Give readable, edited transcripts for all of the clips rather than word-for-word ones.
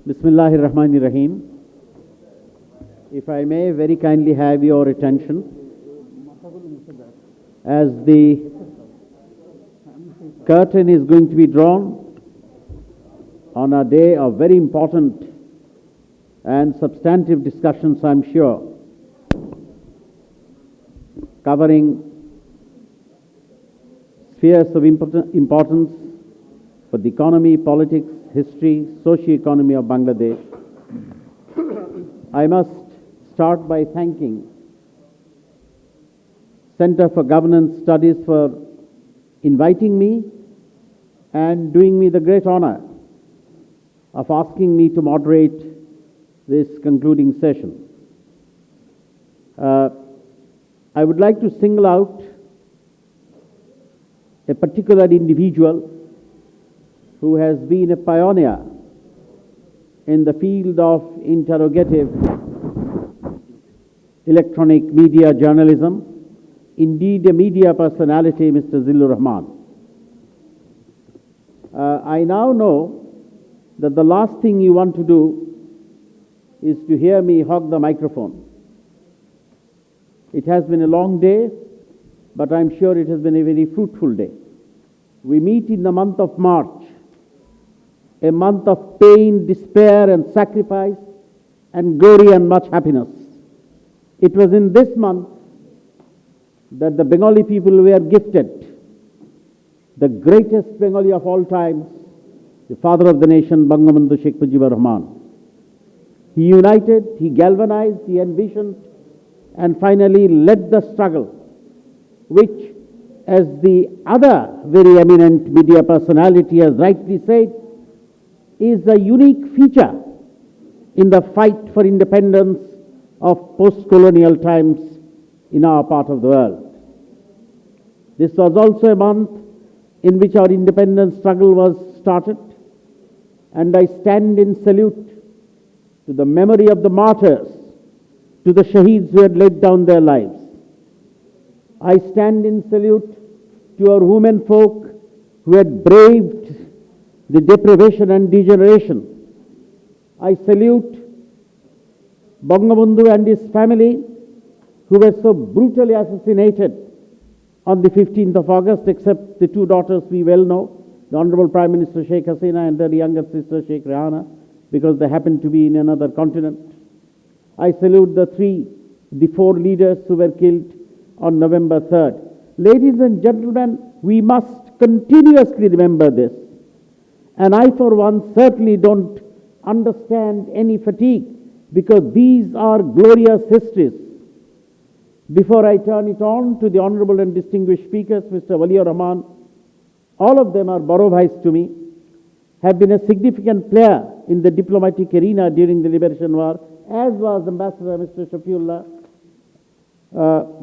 Bismillahir Rahmanir Rahim. If I may very kindly have your attention as the curtain is going to be drawn on a day of very important and substantive discussions, I'm sure, covering spheres of importance for the economy, politics, history, socio-economy of Bangladesh. I must start by thanking Center for Governance Studies for inviting me and doing me the great honor of asking me to moderate this concluding session. I would like to single out a particular individual who has been a pioneer in the field of interrogative electronic media journalism, indeed a media personality, Mr. Zillur Rahman. I now know that the last thing you want to do is to hear me hog the microphone. It has been a long day, but I'm sure it has been a very fruitful day. We meet in the month of March, a month of pain, despair and sacrifice and glory and much happiness. It was in this month that the Bengali people were gifted the greatest Bengali of all times, the father of the nation, Bangabandhu Sheikh Mujibur Rahman. He united, he galvanized, he envisioned and finally led the struggle, which, as the other very eminent media personality has rightly said, is a unique feature in the fight for independence of post-colonial times in our part of the world. This was also a month in which our independence struggle was started, and I stand in salute to the memory of the martyrs, to the shaheeds who had laid down their lives. I stand in salute to our women folk who had braved the deprivation and degeneration. I salute Bangabandhu and his family who were so brutally assassinated on the 15th of August, except the two daughters we well know, the Honorable Prime Minister Sheikh Hasina and their younger sister Sheikh Rehana, because they happened to be in another continent. I salute the four leaders who were killed on November 3rd. Ladies and gentlemen, we must continuously remember this. And I, for one, certainly don't understand any fatigue, because these are glorious histories. Before I turn it on to the honorable and distinguished speakers, Mr. Waliur Rahman, all of them are Baro Bhais to me, have been a significant player in the diplomatic arena during the Liberation War, as was Ambassador Mr. Shafiullah.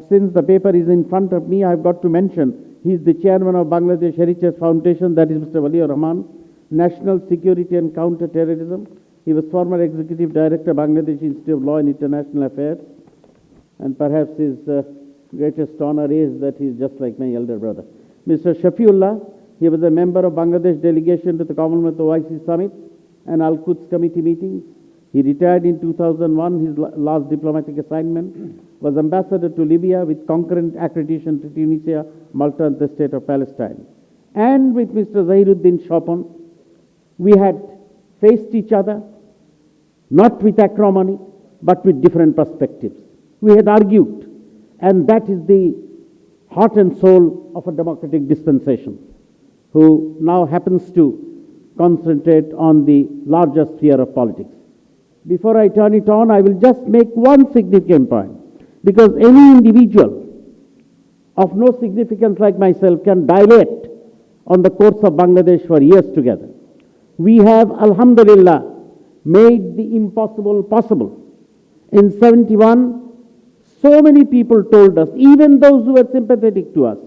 Since the paper is in front of me, I've got to mention, he is the chairman of Bangladesh Heritage Foundation, that is Mr. Waliur Rahman, National Security and Counter-Terrorism. He was former Executive Director, Bangladesh Institute of Law and International Affairs. And perhaps his greatest honor is that he is just like my elder brother. Mr. Shafiullah, he was a member of Bangladesh delegation to the Commonwealth OIC Summit and Al-Quds Committee meetings. He retired in 2001. His last diplomatic assignment was ambassador to Libya with concurrent accreditation to Tunisia, Malta and the State of Palestine. And with Mr. Zahiruddin Shopon, we had faced each other, not with acrimony, but with different perspectives. We had argued, and that is the heart and soul of a democratic dispensation, who now happens to concentrate on the larger sphere of politics. Before I turn it on, I will just make one significant point, because any individual of no significance like myself can dilate on the course of Bangladesh for years together. We have, alhamdulillah, made the impossible possible. In 71, so many people told us, even those who were sympathetic to us,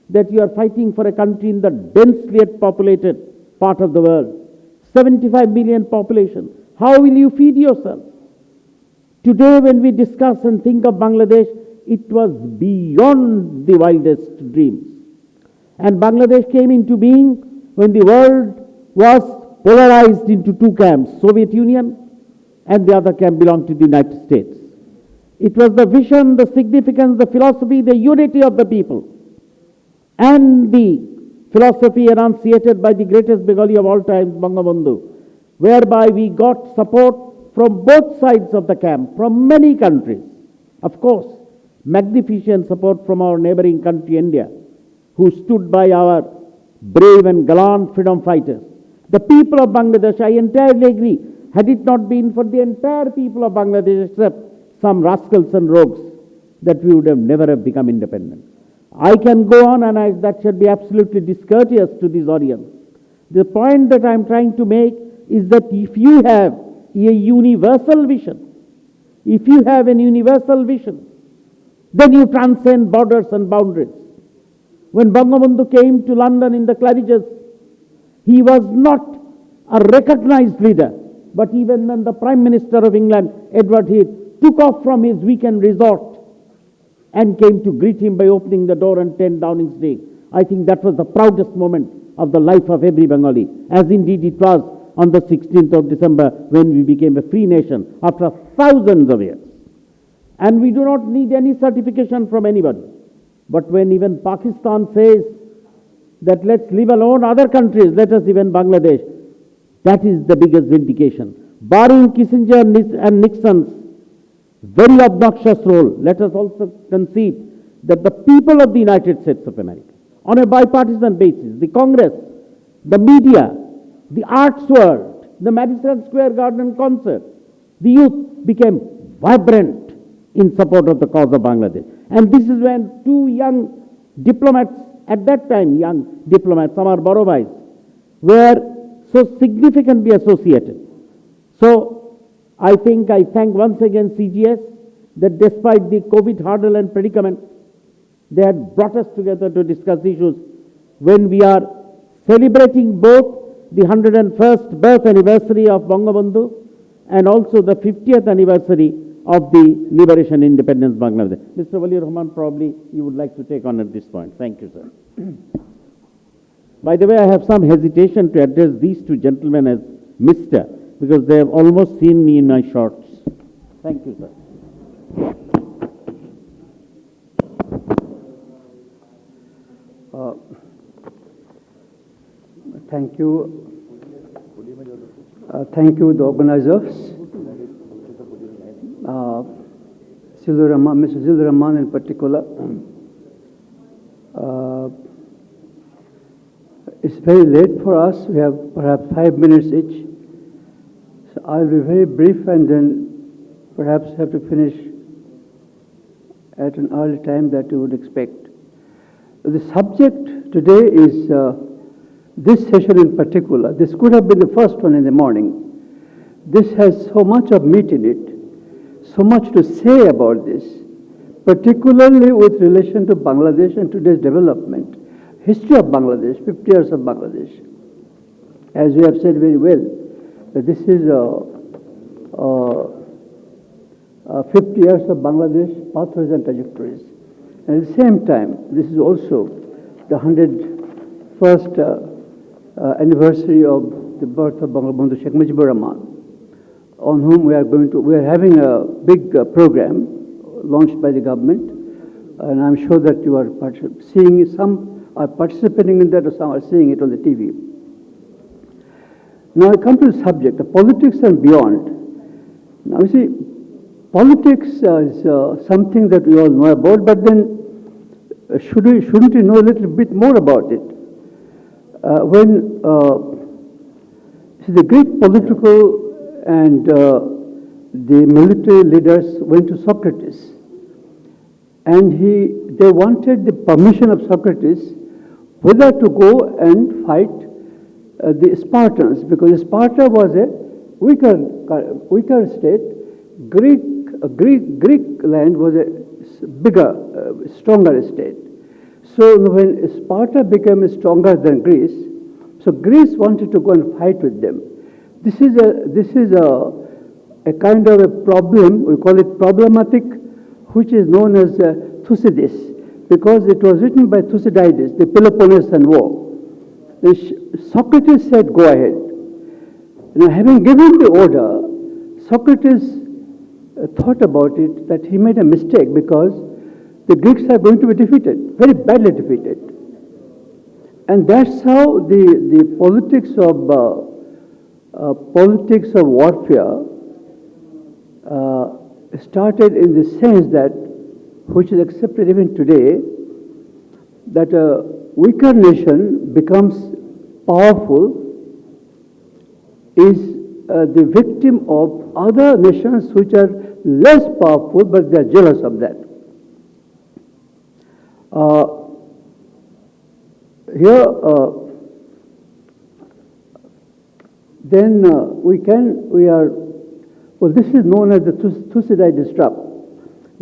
that you are fighting for a country in the densely populated part of the world, 75 million population. How will you feed yourself? Today, when we discuss and think of Bangladesh, it was beyond the wildest dreams. And Bangladesh came into being when the world was polarized into two camps, Soviet Union and the other camp belonged to the United States. It was the vision, the significance, the philosophy, the unity of the people, and the philosophy enunciated by the greatest Bengali of all times, Bangabandhu, whereby we got support from both sides of the camp, from many countries. Of course, magnificent support from our neighboring country, India, who stood by our brave and gallant freedom fighters. The people of Bangladesh, I entirely agree, had it not been for the entire people of Bangladesh, except some rascals and rogues, that we would have never have become independent. I can go on, and that should be absolutely discourteous to this audience. The point that I am trying to make is that if you have a universal vision, then you transcend borders and boundaries. When Bangabandhu came to London in the Claridges, he was not a recognized leader, but even then the Prime Minister of England, Edward Heath, took off from his weekend resort and came to greet him by opening the door on 10 Downing Street. I think that was the proudest moment of the life of every Bengali, as indeed it was on the 16th of December when we became a free nation after thousands of years. And we do not need any certification from anybody. But when even Pakistan says that let's leave alone other countries, let us even Bangladesh, that is the biggest vindication. Barring Kissinger and Nixon's very obnoxious role, let us also concede that the people of the United States of America, on a bipartisan basis, the Congress, the media, the arts world, the Madison Square Garden concert, the youth became vibrant in support of the cause of Bangladesh. And this is when two young diplomats, at that time young diplomats, Amar Borobhais, were so significantly associated. So I thank once again CGS that despite the COVID hurdle and predicament, they had brought us together to discuss issues when we are celebrating both the 101st birth anniversary of Bangabandhu and also the 50th anniversary of the liberation independence Bangladesh. Mr. Wali Rahman, probably you would like to take on at this point. Thank you, sir. By the way, I have some hesitation to address these two gentlemen as Mr. because they have almost seen me in my shorts. Thank you, sir. Thank you. Thank you, the organizers. Mr. Zilur Rahman in particular. It's very late for us. We have perhaps 5 minutes each. So I'll be very brief and then perhaps have to finish at an early time that you would expect. The subject today is this session in particular. This could have been the first one in the morning. This has so much of meat in it, so much to say about this, particularly with relation to Bangladesh and today's development. History of Bangladesh, 50 years of Bangladesh. As we have said very well, that this is 50 years of Bangladesh, pathways and trajectories. And at the same time, this is also the 101st anniversary of the birth of Bangabandhu Sheikh Mujibur Rahman, on whom we are having a big program launched by the government, and I'm sure that you are seeing, some are participating in that or some are seeing it on the TV. Now I come to the subject of politics and beyond. Now you see, politics is something that we all know about, but then shouldn't we know a little bit more about it? When the Greek political and the military leaders went to Socrates, and they wanted the permission of Socrates whether to go and fight the Spartans, because Sparta was a weaker state. Greek land was a bigger, stronger state. So when Sparta became stronger than Greece, so Greece wanted to go and fight with them. This is a kind of a problem, we call it problematic, which is known as Thucydides, because it was written by Thucydides, the Peloponnesian War. Socrates said, go ahead. Now, having given the order, Socrates thought about it that he made a mistake because the Greeks are going to be defeated, very badly defeated. And that's how the politics of warfare started in the sense that, which is accepted even today, that a weaker nation becomes powerful, is the victim of other nations which are less powerful, but they are jealous of that. Here, then well, this is known as the Thucydides trap,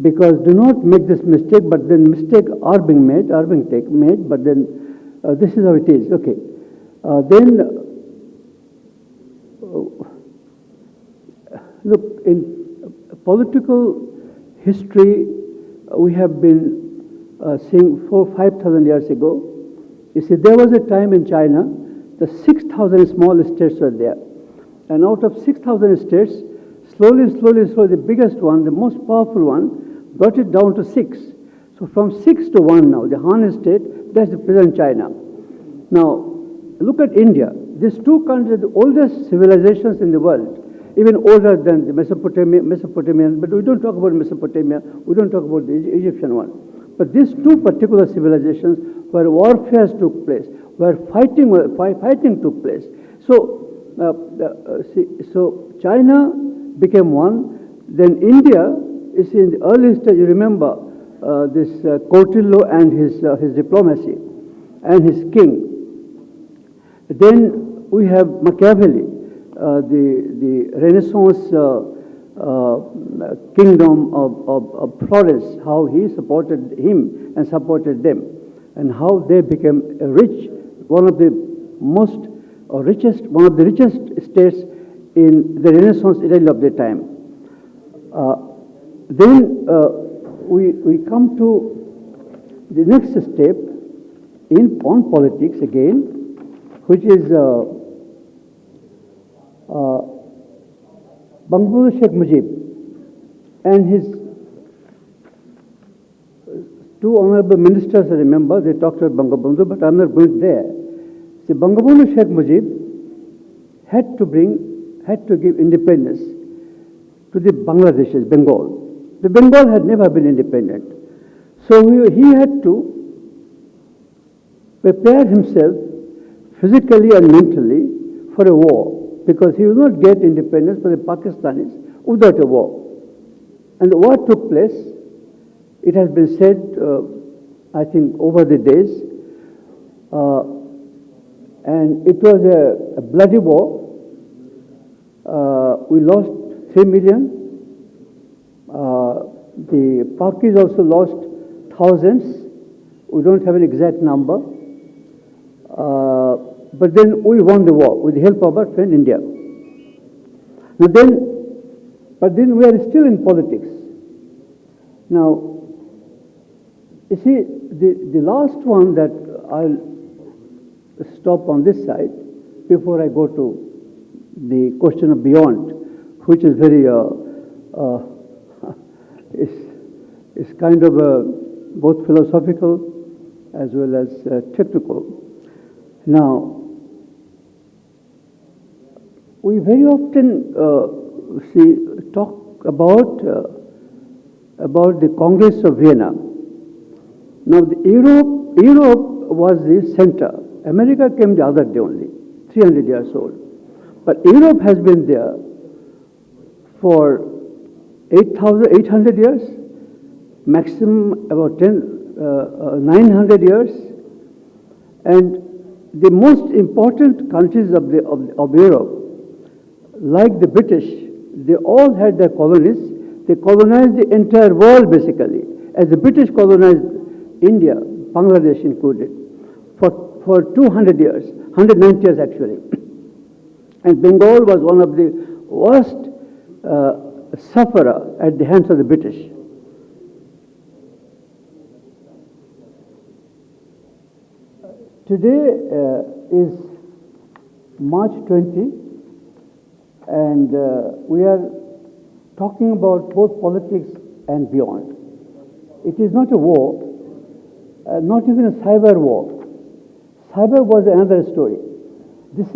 because do not make this mistake, but then mistakes are being made, but then this is how it is. Okay. Look, in political history, we have been seeing 5,000 years ago. You see, there was a time in China, the 6,000 small states were there. And out of 6,000 states, slowly, the biggest one, the most powerful one, got it down to 6. So from 6 to 1 now, the Han state, that's the present China. Now, look at India. These two countries are the oldest civilizations in the world, even older than the Mesopotamian, but we don't talk about Mesopotamia, we don't talk about the Egyptian one. But these two particular civilizations where warfare took place, where fighting took place. So, so China became one, then India is in the early stage. You remember this Kautilya and his diplomacy and his king. Then we have Machiavelli, the Renaissance kingdom of Florence, how he supported him and supported them, and how they became rich, one of the richest states in the Renaissance Italy of the time. Then we come to the next step on politics again, which is Bangabandhu Sheikh Mujib and his two honorable ministers. I remember they talked about Bangabandhu, but I'm not going there. See, Bangabandhu Sheikh Mujib had to give independence to the Bangladeshis, Bengal. The Bengal had never been independent. So he had to prepare himself physically and mentally for a war, because he will not get independence for the Pakistanis without a war. And the war took place. It has been said, I think, over the days, and it was a bloody war. We lost 3 million. The Pakis also lost thousands. We don't have an exact number. But then we won the war with the help of our friend India. But then we are still in politics. Now, you see, the last one that I'll stop on this side before I go to the question of beyond, which is very, is kind of both philosophical as well as technical. Now, we very often talk about the Congress of Vienna. Now, Europe was the center. America came the other day only, 300 years old. But Europe has been there for 800 years, maximum about 900 years. And the most important countries of Europe, like the British, they all had their colonies. They colonized the entire world basically, as the British colonized India, Bangladesh included, for 200 years, 190 years actually. And Bengal was one of the worst sufferer at the hands of the British. Today is March 20, And we are talking about both politics and beyond. It is not a war, not even a cyber war. Cyber was another story. If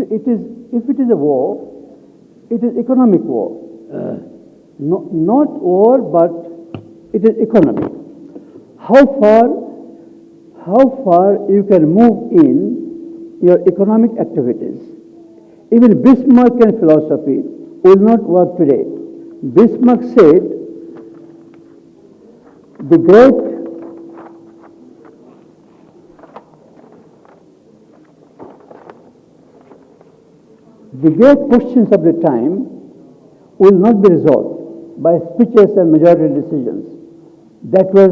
it is a war, it is economic war. Not war, but it is economic. How far you can move in your economic activities. Even Bismarckian philosophy will not work today. Bismarck said, the great questions of the time will not be resolved by speeches and majority decisions. That was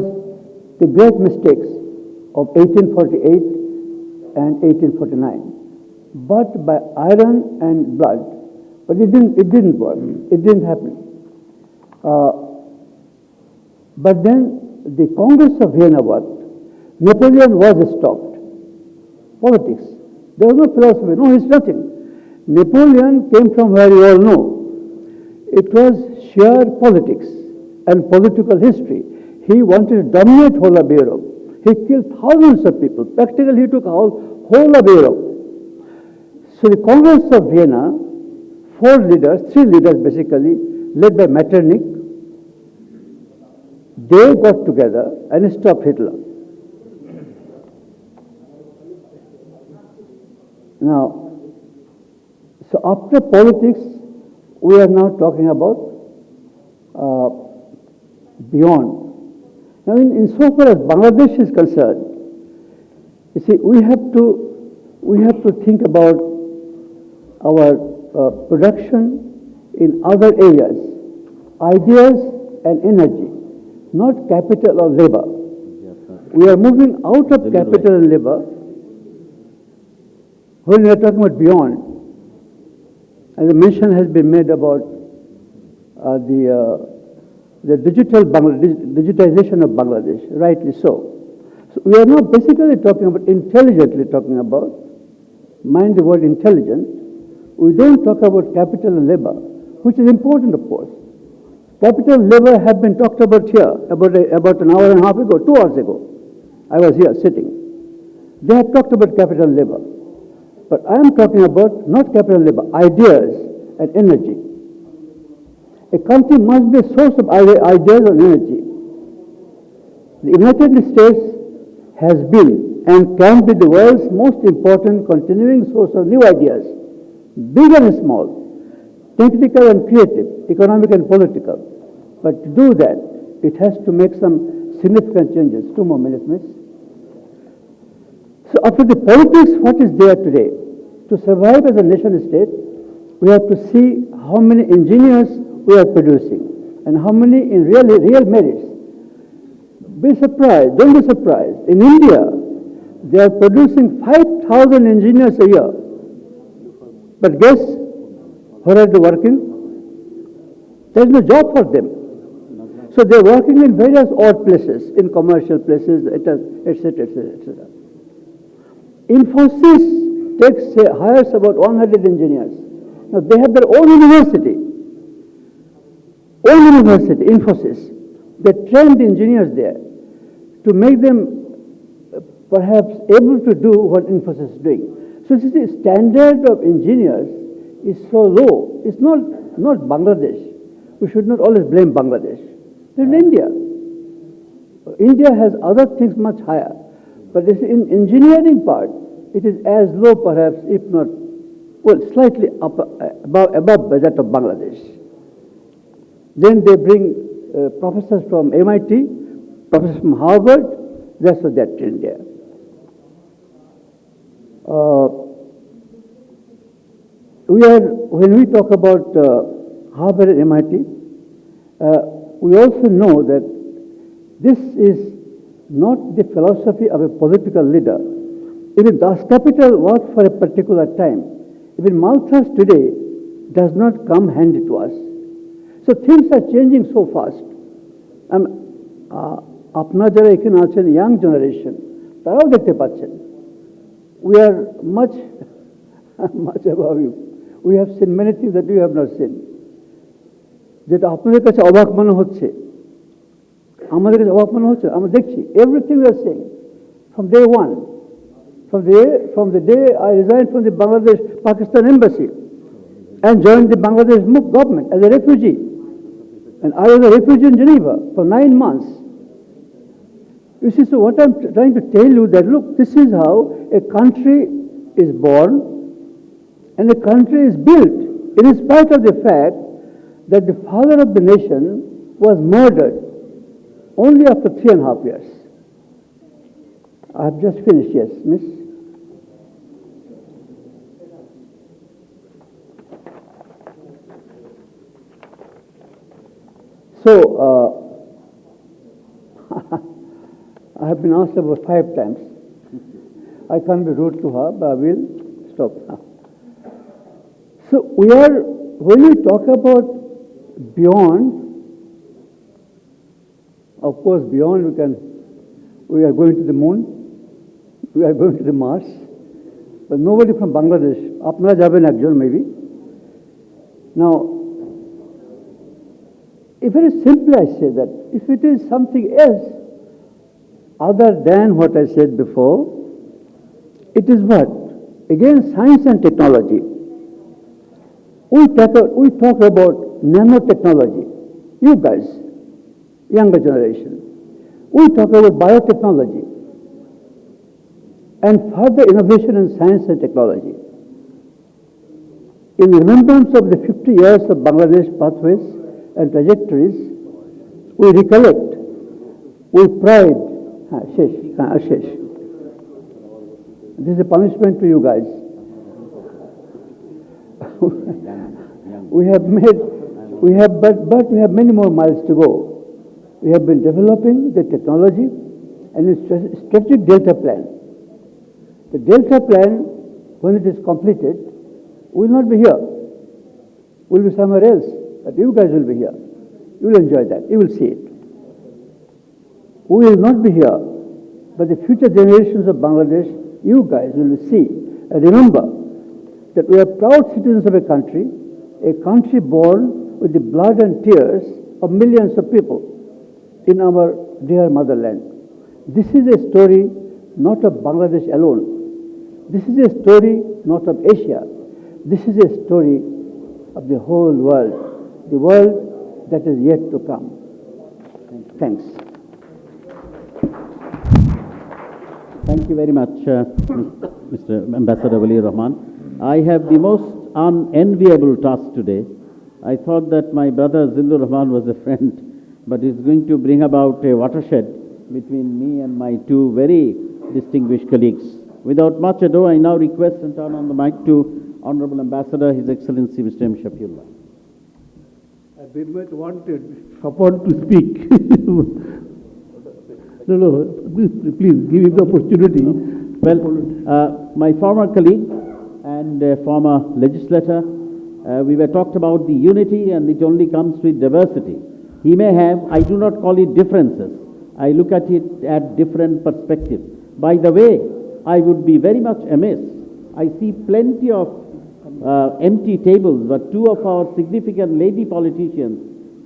the great mistakes of 1848 and 1849. But by iron and blood, but it didn't work. It didn't happen. But then the Congress of Vienna worked. Napoleon was stopped. Politics. There was no philosophy, no history, nothing. Napoleon came from where you all know. It was sheer politics and political history. He wanted to dominate whole of Europe. He killed thousands of people. Practically, he took whole of Europe. So the Congress of Vienna, three leaders basically, led by Metternich, they got together and stopped Hitler. Now, so after politics, we are now talking about beyond. Now, insofar as Bangladesh is concerned, you see, we have to think about our production in other areas, ideas and energy, not capital or labor. We are moving out of capital and labor when we are talking about beyond. And the mention has been made about the digitization of Bangladesh, rightly so. So we are now basically talking about, intelligently talking about, mind the word intelligent. We don't talk about capital and labor, which is important, of course. Capital and labor have been talked about here about an hour and a half ago, 2 hours ago. I was here sitting. They have talked about capital and labor. But I am talking about not capital and labor, ideas and energy. A country must be a source of ideas and energy. The United States has been and can be the world's most important continuing source of new ideas, big and small, technical and creative, economic and political. But to do that, it has to make some significant changes. 2 more minutes, miss. So after the politics, what is there today? To survive as a nation state, we have to see how many engineers we are producing and how many in real merits. Be surprised, don't be surprised. In India, they are producing 5,000 engineers a year. But guess, where are they working? There is no job for them. So they are working in various odd places, in commercial places, etc., etc., etc. Infosys hires about 100 engineers. Now they have their own university, Infosys. They trained engineers there to make them perhaps able to do what Infosys is doing. So the standard of engineers is so low. It's not Bangladesh. We should not always blame Bangladesh. It's India. India has other things much higher. But in engineering part, it is as low perhaps, if not, well, slightly above that of Bangladesh. Then they bring professors from MIT, professors from Harvard, that's what they're trained there. When we talk about Harvard and MIT, we also know that this is not the philosophy of a political leader. Even Das Kapital worked for a particular time. Even Malthus today does not come handy to us. So things are changing so fast. আপনারা যারা এখানে আছেন young generation তারাও দেখতে পাচ্ছেন we are much above you. We have seen many things that you have not seen. যেটা আপনাদের কাছে অবাক মনে হচ্ছে আমাদের কাছে অবাক মনে হচ্ছে আমরা দেখছি everything we are seeing from day one, from the day I resigned from the Bangladesh Pakistan embassy and joined the Bangladesh government as a refugee, and I was a refugee in Geneva for 9 months. You see, so what I'm trying to tell you that look, this is how a country is born and a country is built in spite of the fact that the father of the nation was murdered only after 3.5 years. I have just finished, yes, miss. So, I have been asked about 5 times. I can't be rude to her, but I will stop now. So, when we talk about beyond, of course, beyond we are going to the moon, we are going to the Mars, but nobody from Bangladesh, apnara jaben ekjon maybe. Now, very simply I say that if it is something else other than what I said before, it is what? Again, science and technology. We talk about nanotechnology. You guys, younger generation. We talk about biotechnology and further innovation in science and technology. In remembrance of the 50 years of Bangladesh pathways and trajectories, we recollect, we pride. Ashish. This is a punishment to you guys. But we have many more miles to go. We have been developing the technology and a strategic Delta plan. The Delta plan, when it is completed, will not be here. Will be somewhere else. But you guys will be here. You will enjoy that. You will see it. We will not be here, but the future generations of Bangladesh, you guys will see. And remember that we are proud citizens of a country born with the blood and tears of millions of people in our dear motherland. This is a story not of Bangladesh alone. This is a story not of Asia. This is a story of the whole world, the world that is yet to come. Thanks. Thank you very much, Mr. Ambassador Wali Rahman. I have the most unenviable task today. I thought that my brother Zilur Rahman was a friend, but he's going to bring about a watershed between me and my 2 very distinguished colleagues. Without much ado, I now request and turn on the mic to Honorable Ambassador, His Excellency Mr. M. Shafiullah. I did not want Sapon to speak. No, please give him the opportunity. Well, my former colleague and former legislator, we were talked about the unity, and it only comes with diversity. He may have, I do not call it differences. I look at it at different perspectives. By the way, I would be very much amiss. I see plenty of empty tables, but 2 of our significant lady politicians,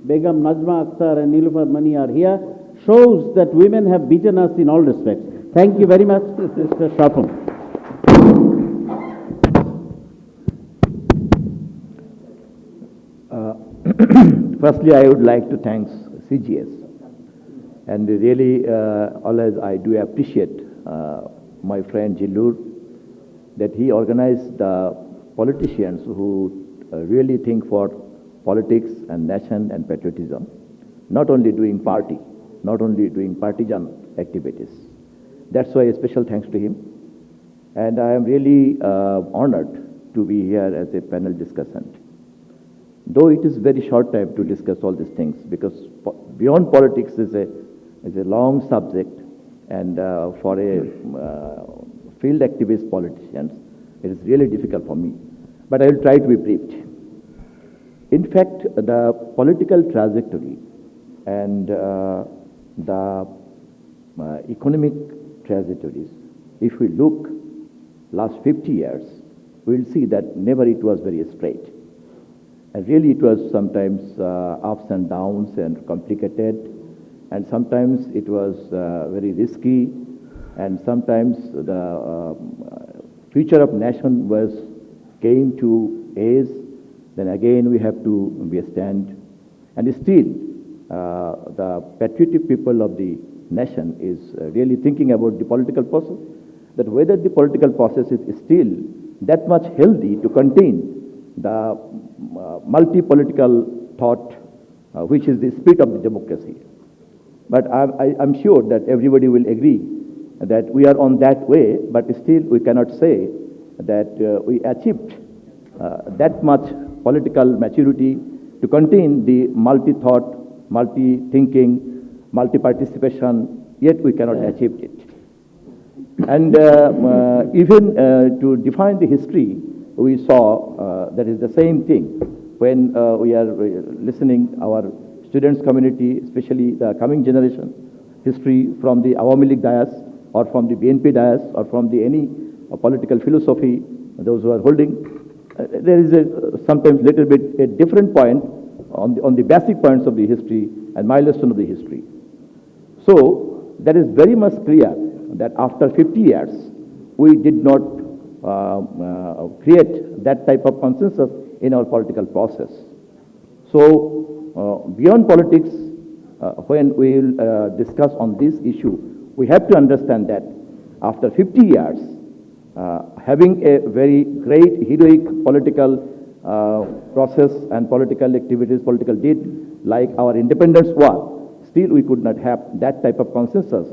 Begum Najma Akhtar and Nilufar Mani, are here. Shows that women have beaten us in all respects. Thank you very much, Mr. Shafam. Firstly, I would like to thank CGS. And really, always I do appreciate my friend Jilur, that he organized the politicians who really think for politics and nation and patriotism, not only doing party, not only doing partisan activities. That's why a special thanks to him. And I am really honored to be here as a panel discussant. Though it is very short time to discuss all these things, because beyond politics is a long subject, and for a field activist politicians, it is really difficult for me. But I will try to be briefed. In fact, the political trajectory and the economic trajectories, if we look last 50 years, we'll see that never it was very straight. And really it was sometimes ups and downs and complicated, and sometimes it was very risky, and sometimes the future of nation was came to ace, then again we have to be a stand. And still, the patriotic people of the nation is really thinking about the political process, that whether the political process is still that much healthy to contain the multi-political thought, which is the spirit of the democracy. But I'm sure that everybody will agree that we are on that way, but still we cannot say that we achieved that much political maturity to contain the multi-thought, multi-thinking, multi-participation, yet we cannot achieve it. And even to define the history, we saw that is the same thing when we are listening our students community, especially the coming generation, history from the Awami League dais or from the BNP dais or from the any political philosophy, those who are holding, there is sometimes little bit a different point on the basic points of the history and milestone of the history. So that is very much clear that after 50 years, we did not create that type of consensus in our political process. So beyond politics, when we will discuss on this issue, we have to understand that after 50 years, having a very great heroic political process and political activities, political deed like our independence war, still we could not have that type of consensus,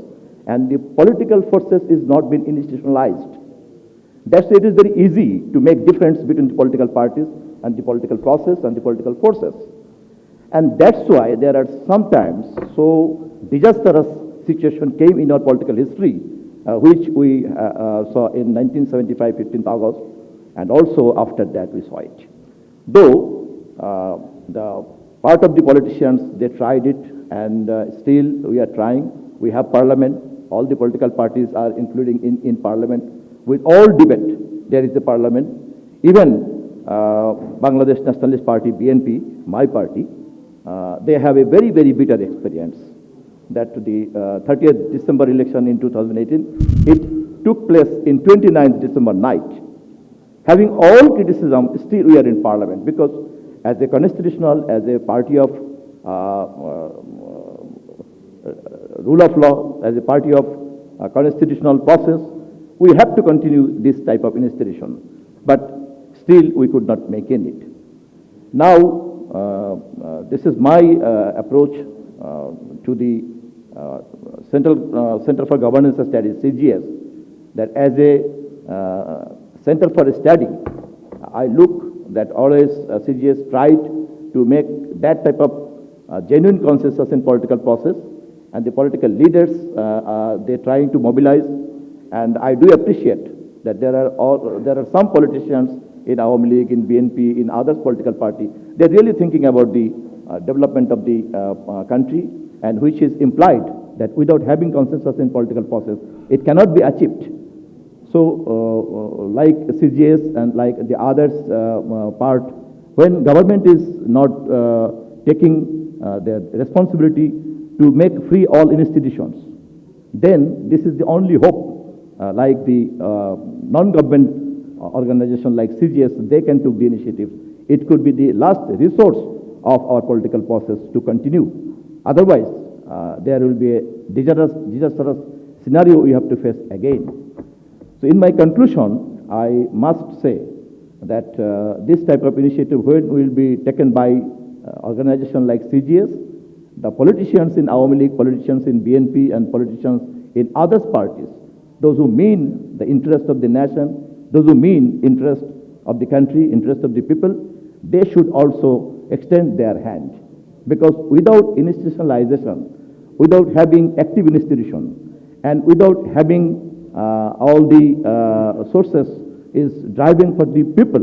and the political forces is not been institutionalized. That's why it is very easy to make difference between the political parties and the political process and the political forces. And that's why there are sometimes so disastrous situation came in our political history, which we saw in 1975, 15th August, and also after that we saw it. Though the part of the politicians, they tried it, and still we are trying. We have parliament, all the political parties are including in parliament. With all debate, there is a parliament. Even Bangladesh Nationalist Party, BNP, my party, they have a very, very bitter experience that the 30th December election in 2018, it took place in 29th December night. Having all criticism, still we are in parliament, because as a constitutional, as a party of rule of law, as a party of constitutional process, we have to continue this type of institution. But still we could not make in it. Now, this is my approach to the Center for Governance Studies, CGS, that as a Center for Study, I look that always CGS tried to make that type of genuine consensus in political process, and the political leaders, they're trying to mobilize, and I do appreciate that there are some politicians in Awami League, in BNP, in other political party, they're really thinking about the development of the country, and which is implied that without having consensus in political process, it cannot be achieved. So, like CGS and like the others part, when government is not taking their responsibility to make free all institutions, then this is the only hope, like the non-government organization like CGS, they can take the initiative. It could be the last resource of our political process to continue. Otherwise, there will be a disastrous scenario we have to face again. So in my conclusion, I must say that this type of initiative, when will be taken by organization like CGS, the politicians in Awami League, politicians in BNP, and politicians in other parties, those who mean the interest of the nation, those who mean interest of the country, interest of the people, they should also extend their hand. Because without institutionalization, without having active institution, and without having all the sources is driving for the people,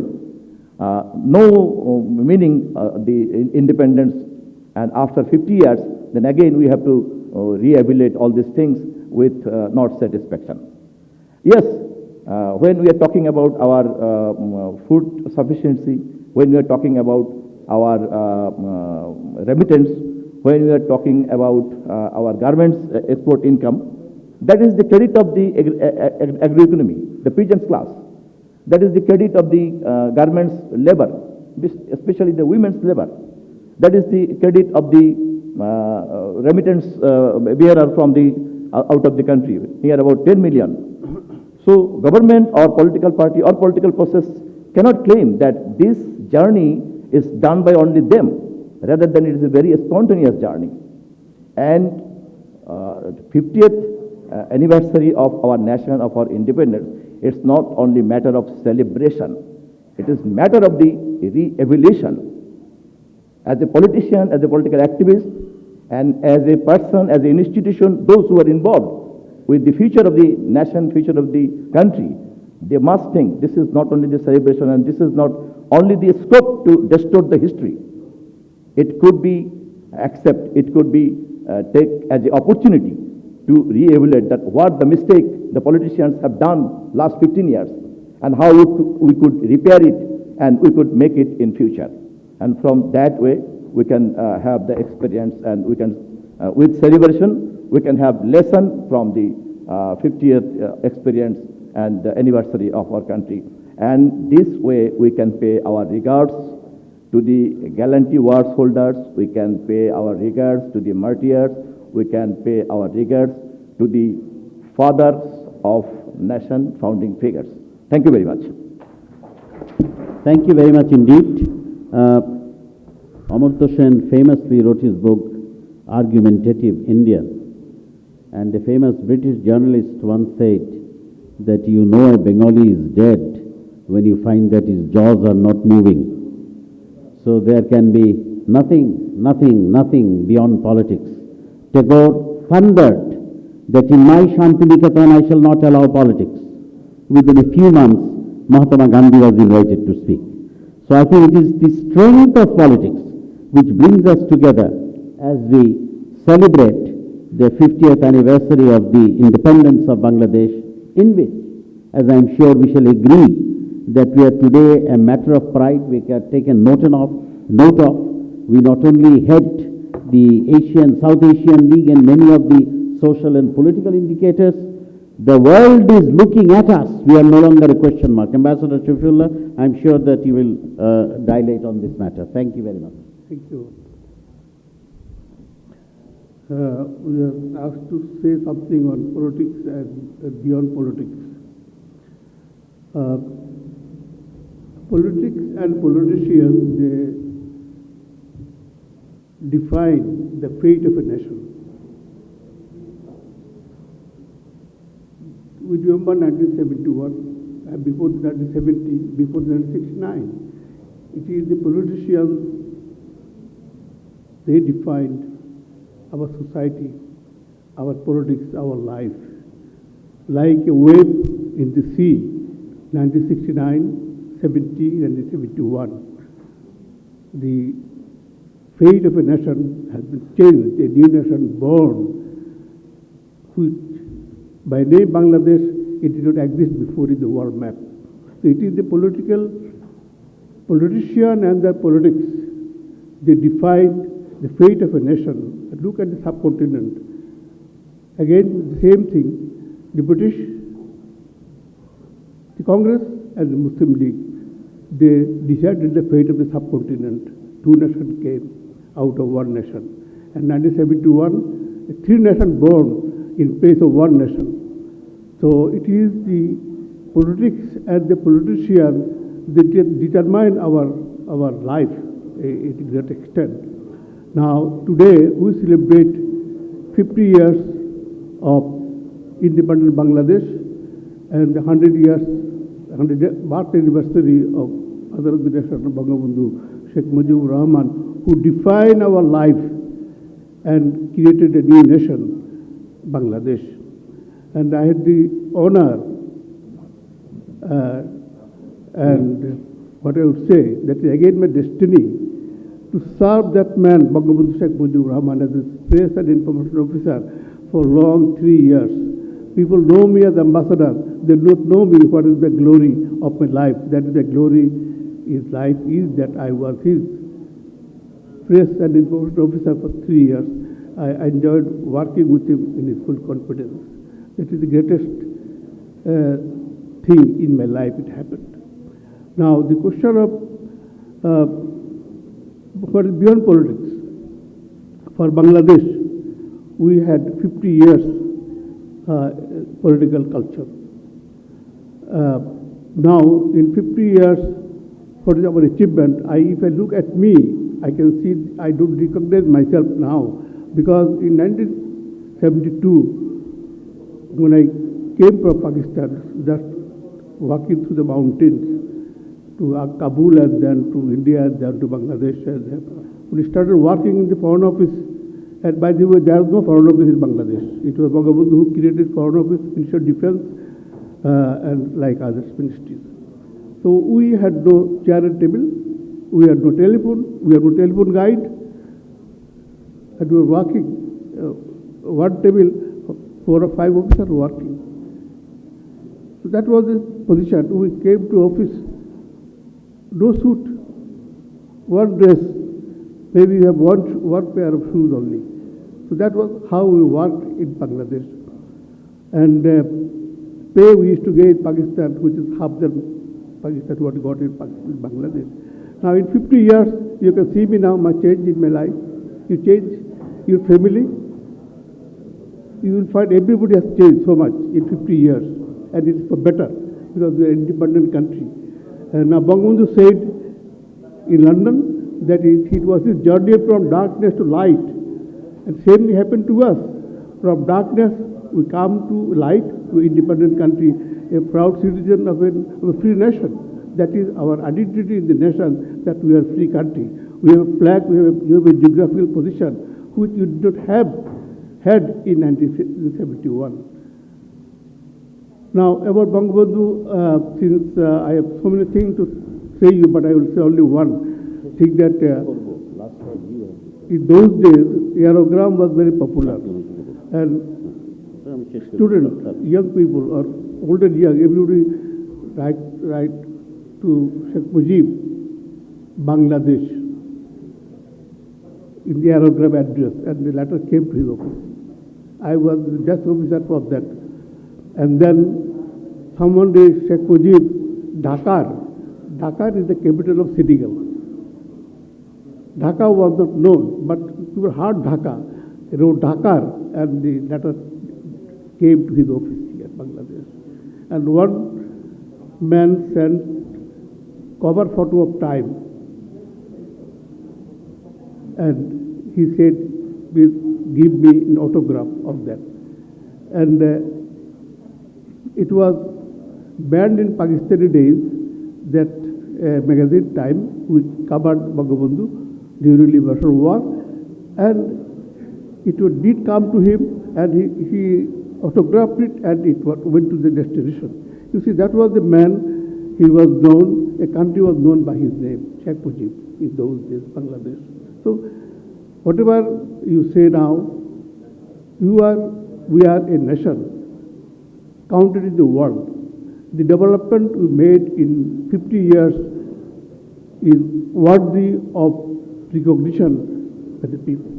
no meaning the independence. And after 50 years, then again we have to re-evaluate all these things with not satisfaction. Yes, When we are talking about our food sufficiency, when we are talking about our remittance, when we are talking about our garments export income, that is the credit of the agroeconomy, the peasants class. That is the credit of the garments labor, especially the women's labor. That is the credit of the remittance bearer from the out of the country, near about 10 million. So government or political party or political process cannot claim that this journey is done by only them, rather than it is a very spontaneous journey. And 50th anniversary of our nation, of our independence, it's not only matter of celebration, it is matter of the re-evaluation. As a politician, as a political activist, and as a person, as an institution, those who are involved with the future of the nation, future of the country, they must think this is not only the celebration and this is not only the scope to distort the history. It could be it could be take as an opportunity to re-evaluate that what the mistake the politicians have done last 15 years and how we could repair it and we could make it in future. And from that way, we can have the experience, and we can, with celebration, we can have lesson from the 50th experience and the anniversary of our country. And this way, we can pay our regards to the gallantry awards holders, we can pay our regards to the martyrs, we can pay our regards to the fathers of nation, founding figures. Thank you very much. Thank you very much indeed. Amartya Sen famously wrote his book, Argumentative Indian. And a famous British journalist once said that you know a Bengali is dead when you find that his jaws are not moving. So there can be nothing beyond politics. Tagore thundered that in my Shantiniketan I shall not allow politics. Within a few months, Mahatma Gandhi was invited to speak. So I think it is the strength of politics which brings us together as we celebrate the 50th anniversary of the independence of Bangladesh, in which, as I am sure we shall agree, that we are today a matter of pride, we can take a note of. We not only head the South Asian League and many of the social and political indicators, the world is looking at us. We are no longer a question mark. Ambassador Shafullah, I am sure that you will dilate on this matter. Thank you very much. Thank you. We are asked to say something on politics and beyond politics. Politics and politicians, they define the fate of a nation. We remember 1971, and before 1970, before 1969. It is the politicians, they defined our society, our politics, our life. Like a wave in the sea, 1969, 70, 1971. The fate of a nation has been changed, a new nation born, which by name Bangladesh, it did not exist before in the world map. So it is the politician and the politics, they defined the fate of a nation. Look at the subcontinent. Again, the same thing. The British, the Congress, and the Muslim League, they decided the fate of the subcontinent. Two nations came out of one nation. And 1971, a three nations born in place of one nation. So it is the politics and the politicians that determine our life to a great extent. Now, today we celebrate 50 years of independent Bangladesh and the 100th birth anniversary of Father of the Nation, Bangabandhu Sheikh Mujibur Rahman, who defined our life and created a new nation, Bangladesh. And I had the honor and what I would say, that is again my destiny, to serve that man, Bangabandhu Sheikh Mujibur Rahman, as a press and information officer for long 3 years. People know me as ambassador. They don't know me what is the glory of my life. That is the glory is life is that I was his press and information officer for 3 years. I enjoyed working with him in his full confidence. That is the greatest thing in my life. It happened. Now the question of what is beyond politics. For Bangladesh, we had 50 years political culture. Now, in 50 years, what is our achievement? If I look at me, I can see I don't recognize myself now, because in 1972, when I came from Pakistan, just walking through the mountains to Kabul and then to India and then to Bangladesh, and when we started working in the Foreign Office. And by the way, there was no Foreign Office in Bangladesh. It was Bangabandhu who created Foreign Office, Ministry of Defense, and like other ministries. So we had no chair and table, we had no telephone, we had no telephone guide, and we were working. One table, 4 or 5 officers were working. So that was the position. We came to office, no suit, one dress, maybe we have one pair of shoes only. So that was how we worked in Bangladesh. And pay we used to get in Pakistan, which is half the Pakistan what got in Bangladesh. Now in 50 years, you can see me now, my change in my life. You change your family, you will find everybody has changed so much in 50 years. And it's for better, because we are an independent country. And now Bangabandhu said in London that it was his journey from darkness to light. And same thing happened to us. From darkness, we come to light, to independent country, a proud citizen of a free nation. That is our identity in the nation, that we are a free country. We have a flag, we have a geographical position, which you did not have had in 1971. Now, about Bangabandhu, since I have so many things to say you, but I will say only one thing that in those days, aerogram was very popular. And students, young people, or older young, everybody write to Sheikh Mujib, Bangladesh, in the aerogram address, and the letter came to his office. I was the desk officer for that. And then someone day, Sheikh Mujib, Dhaka is the capital of Senegal. Dhaka was not known, but people heard Dhaka. He wrote Dhaka, and the letter came to his office here, Bangladesh. And one man sent cover photo of Time, and he said, please give me an autograph of that. And it was banned in Pakistani days that magazine Time, which covered Bangabandhu during Liberation War, and it did come to him, and he autographed it, and it went to the destination. You see, that was the man. He was known. A country was known by his name, Sheikh Mujib, in those days, Bangladesh. So, whatever you say now, we are a nation counted in the world. The development we made in 50 years is worthy of recognition by the people.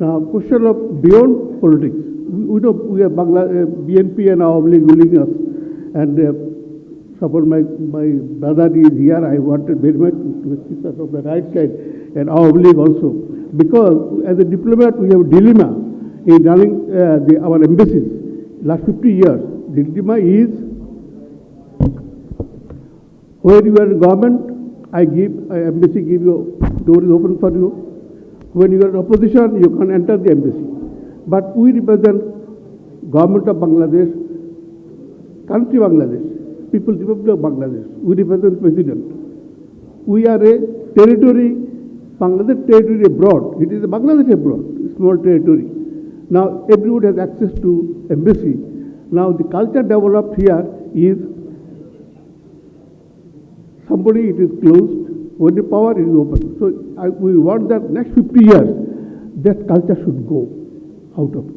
Now, question of beyond politics. We know we are BNP and our ruling us, and suppose my brother is here. I wanted very much to keep us on the right side, and our league also, because as a diplomat we have a dilemma in running our embassies. Last 50 years, the dilemma is when you are in government, embassy give you, door is open for you. When you are in opposition, you can enter the embassy. But we represent government of Bangladesh, country Bangladesh, People's Republic of Bangladesh. We represent president. We are a territory, Bangladesh territory abroad. It is a Bangladesh abroad, small territory. Now everyone has access to embassy. Now the culture developed here is somebody, it is closed. When the power is open. So we want that next 50 years, that culture should go out of it.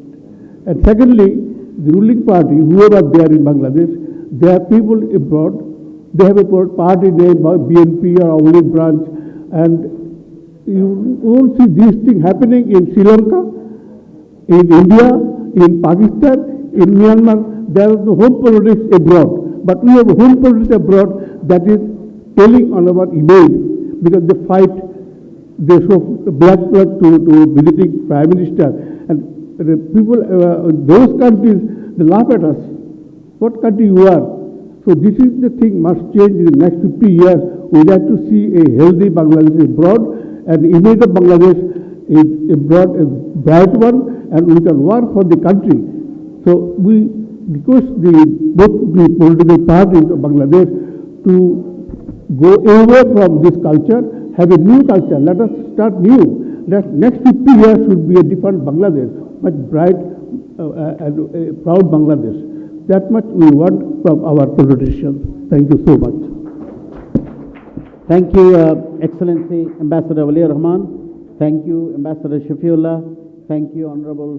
And secondly, the ruling party, whoever there in Bangladesh, they are people abroad. They have a party named BNP or Olive Branch, and you won't see these things happening in Sri Lanka, in India, in Pakistan, in Myanmar. There is no home politics abroad. But we have a home politics abroad that is telling on our image, because they fight, they show black flag to visiting Prime Minister. And the people in those countries, they laugh at us. What country you are? So this is the thing must change in the next 50 years. We have to see a healthy Bangladesh abroad, and the image of Bangladesh is abroad a bright one, and we can work for the country. So we request both the political parties of Bangladesh to go away from this culture, have a new culture. Let us start new. Next 50 years should be a different Bangladesh, much bright and proud Bangladesh. That much we want from our politicians. Thank you so much. Thank you, Excellency Ambassador Waliur Rahman. Thank you, Ambassador Shafiullah. Thank you, Honorable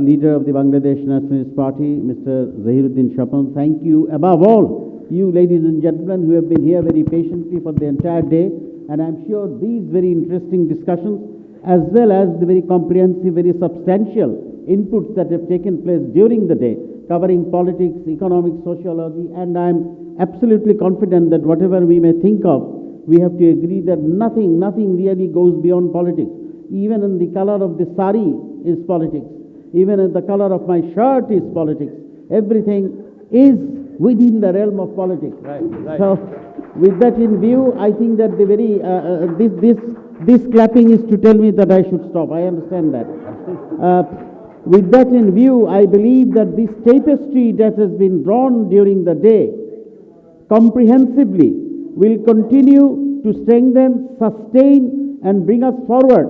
Leader of the Bangladesh Nationalist Party, Mr. Zahiruddin Shapon. Thank you, above all, you ladies and gentlemen who have been here very patiently for the entire day. And I'm sure these very interesting discussions, as well as the very comprehensive, very substantial inputs that have taken place during the day, covering politics, economics, sociology, and I'm absolutely confident that whatever we may think of, we have to agree that nothing really goes beyond politics. Even in the color of the sari is politics. Even in the color of my shirt is politics. Everything is within the realm of politics. Right. So, with that in view, I think that the very this clapping is to tell me that I should stop. I understand that. With that in view, I believe that this tapestry that has been drawn during the day comprehensively will continue to strengthen, sustain, and bring us forward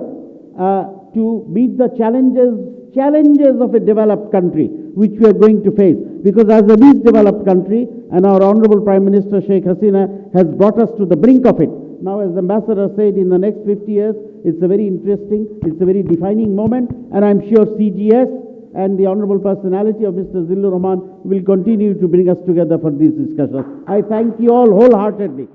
to meet the challenges of a developed country which we are going to face. Because as a least developed country, and our Honorable Prime Minister Sheikh Hasina has brought us to the brink of it. Now, as the Ambassador said, in the next 50 years, it's a very interesting, it's a very defining moment, and I'm sure CGS and the Honorable Personality of Mr. Zillur Rahman will continue to bring us together for these discussions. I thank you all wholeheartedly.